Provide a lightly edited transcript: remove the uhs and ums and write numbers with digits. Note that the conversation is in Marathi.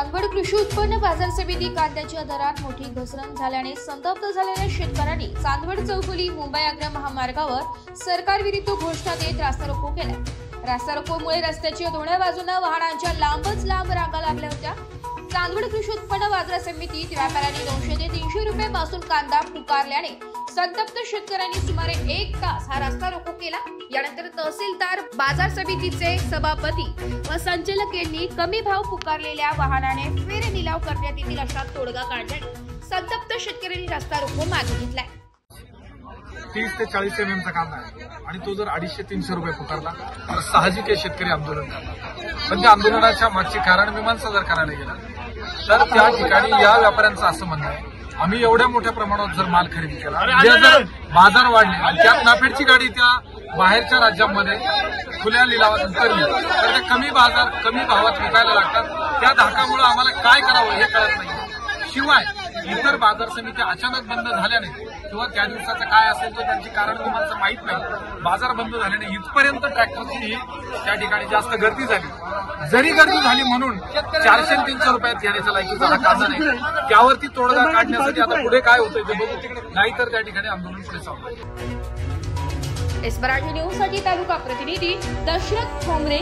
चांदवड कृषी उत्पन्न बाजार समिती कांद्याच्या दरात मोठी घसरण झाल्याने संतप्त झालेल्या शेतकऱ्यांनी चांदवड चौफुली मुंबई आग्रा महामार्गावर सरकारविरुद्ध घोषणा देत रास्ता रोको केला। रास्ता रोकोमुळे रस्त्याच्या दोन्ही बाजूंना वाहनांच्या लांबच लांब रांगा लागल्या होत्या। चांदवड कृषी उत्पन्न बाजार समितीत व्यापाऱ्यांनी 200 ते 300 रुपये पासून कांदा पुकारल्याने संतप्त शेतकऱ्यांनी सुमारे 1 तास हा रस्ता रोको केला। यानंतर तहसीलदार, बाजार समितीचे सभापती व संचालक यांनी कमी भाव पुकारलेल्या वाहनाने फेर निलाव करण्यात येतील अशा तोडगा काढल्याने संतप्त शेतकऱ्यांनी रस्ता रोको मागे घेतलाय। 30 ते 40 mm चा कांदा आहे आणि तो जर 250-300 रुपये पुकारला तर साहजिक आहे शेतकरी आंदोलन करतात। पण त्या आंदोलनाच्या मागचे कारण मीमांसा जर करायला गेला तर त्या ठिकाणी या व्यापाऱ्यांचं असं म्हणणं आहे, आम्ही एवढ्या मोठ्या प्रमाणात जर माल खरेदी केला, जर बाजार वाढले आणि त्यात नाफेडची गाडी त्या बाहेरच्या राज्यांमध्ये खुल्या लिलावात उतरली तर ते कमी भावात विकायला लागतात। त्या धाकामुळे आम्हाला काय करावं हे कळत नाही। शिवाय इतर बाजार समित्या अचानक बंद झाल्याने किंवा त्या दिवसाचं काय असेल तर त्यांची कारण तुम्हाला माहीत नाही, बाजार बंद झाल्याने इथपर्यंत ट्रॅक्टरची त्या ठिकाणी जास्त गर्दी झाली। जरी गर्दी झाली म्हणून 400-300 रुपयात घेण्याच्या लायकीचा हा कांदा नाही। त्यावरती तोडगा काढण्यासाठी आता पुढे काय होतंय ते बघू, नाहीतर त्या ठिकाणी आंदोलन पुढे चालू आहे। एस मराठी न्यूज साठी तालुका प्रतिनिधी दशरथ ठोंबरे।